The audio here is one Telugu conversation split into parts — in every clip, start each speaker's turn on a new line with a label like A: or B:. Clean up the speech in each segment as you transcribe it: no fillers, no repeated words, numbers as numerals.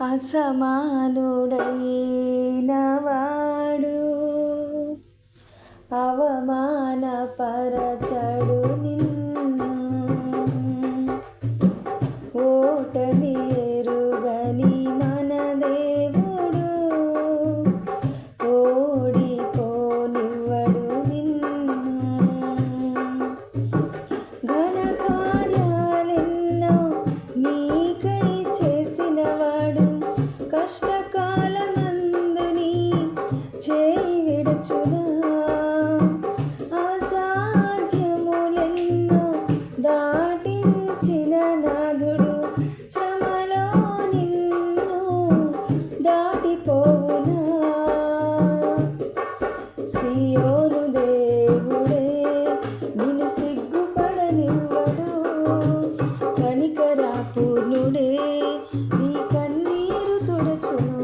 A: అసమానుడైన వాడు అవమానపరచడు నిన్ను. ఓటమి ఎరుగని మన దేవుడు ఓడిపోనివ్వడు నిన్ను. ఘన కార్యాలెన్నో నీకై చేసినవాడు కష్టకాలమందు నీ చేయి విడుచునా. అసాధ్యములెన్నో దాటించిన నాథుడు శ్రమలో నిన్ను దాటిపోవునా. సియోను దేవుడే నిన్ను సిగ్గుపడనివ్వడు. కనికరపూర్ణుడే నీ కన్నీరు తుడుచును.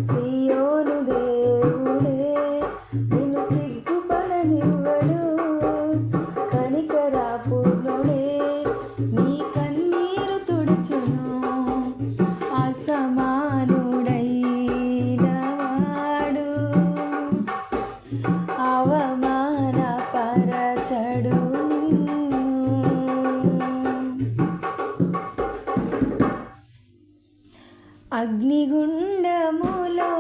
A: సియోను దేవుడే నిన్ను సిగ్గుపడనివ్వడు. కనికరపూర్ణుడే నీ కన్నీరు తుడుచును. అసమానుడైన వాడు అవమానపరచడు నిన్ను. అగ్నిగుండములో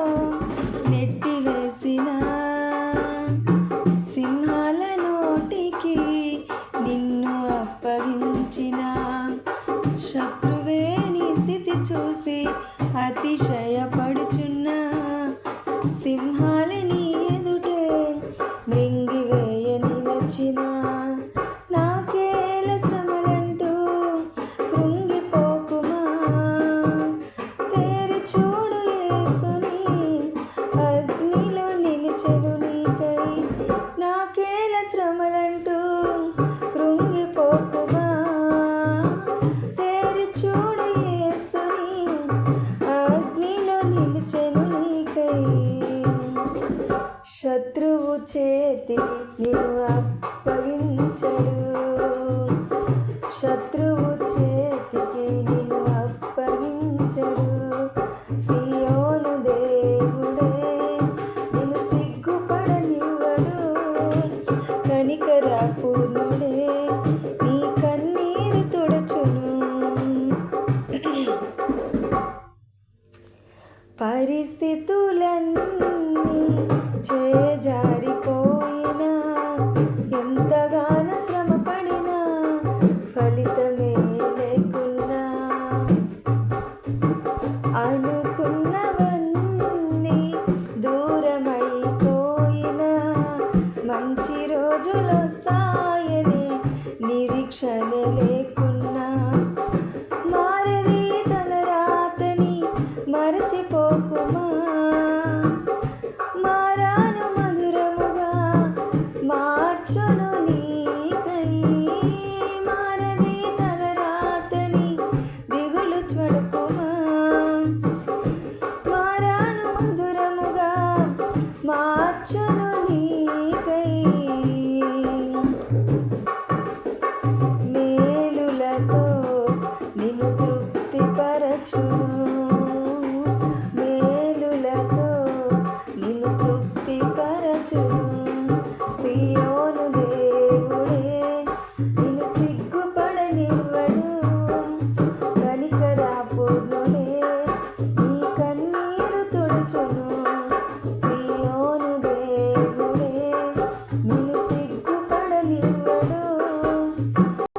A: నెట్టివేసిన సింహాల నోటికి నిన్ను అప్పగించిన శత్రువే నీ స్థితి చూసి అతిశయపడుచున్న సింహాల నీ ఎదుటే మృంగివేయ నిలచిన. నాకేల శ్రమలంటూ కృంగిపోకుమా. తేరి చూడు యేసుని అగ్నిలో నిలిచెను నీకై. నాకేల శ్రమలంటూ కృంగిపోకుమా. తేరి చూడు యేసుని అగ్నిలో నిలిచెను నీకై. శత్రువు చేతికి నిన్ను అప్పగించడు. శత్రువు చేతికి నిన్ను అప్పగించడు. సియోను దేవుడే నిన్ను సిగ్గుపడనివ్వడు. కనికరపూర్ణుడే నీ కన్నీరు తుడుచును. పరిస్థితులన్నీ చేజారిపోయినా ఎంతగానో శ్రమపడినా ఫలితమే లేకున్నా. అనుకున్నవన్నీ దూరమైపోయినా మంచి రోజులొస్తాయనే నిరీక్షణ లేకున్నా. మారది తలరాతని మరచిపోకుమా. మారాను మధురముగా మార్చును నీకై. మారది తలరాతని దిగులు చూడకుమా. మారాను మధురముగా మార్చును నీకై. మేలులతో నిన్ను తృప్తిపరచును. మేలులతో నిన్ను తృప్తిపరచును. సియోను దేవుడే నిన్ను సిగ్గుపడనివ్వడు. కనికరపూర్ణుడే నీ కన్నీరు తుడుచును. సియోను దేవుడే నిన్ను సిగ్గుపడనివ్వడు.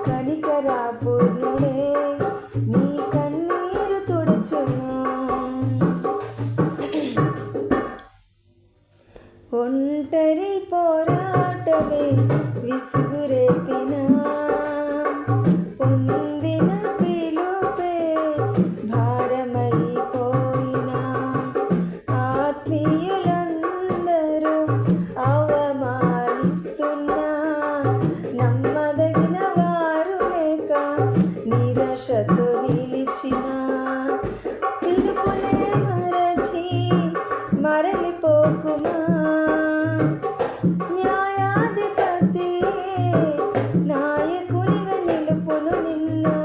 A: కనికరపూర్ణుడే నీ కన్నీరు తుడుచును. ఒంటరి పోరాటమే విసుగురేపినా పొందిన పిలుపే భారమైపోయినా. ఆత్మీయులందరూ అవమానిస్తున్నా నమ్మదగిన వారు లేక నిరాశతో నిలిచిన. పిలుపునే మరచి మరలిపోకుమా. న్యాయాధిపతి నాయకునిగా నిలుపును నిన్ను.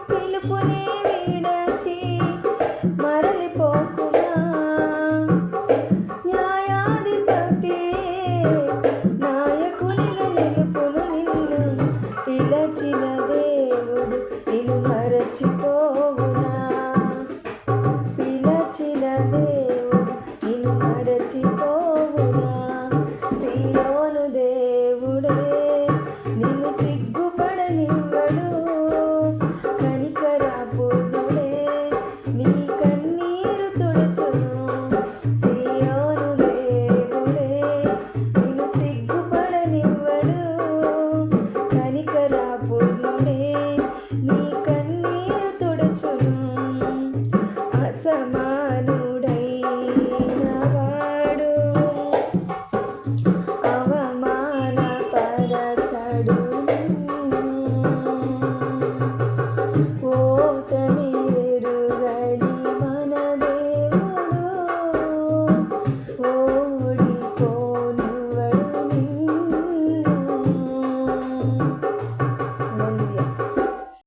A: పిలుపునే వీడ మరచిపోవునా పిలచిన దేవుడు నిన్ను మరచిపోవునా సియోను దేవుడే నిన్ను సిగ్గుపడనివ్వడు కనికరపూర్ణుడే నీ కన్నీరు తుడుచును సియోను దేవుడే నిన్ను సిగ్గుపడనివ్వడు కనికరపూర్ణుడే నీ కన్నీరు తుడుచును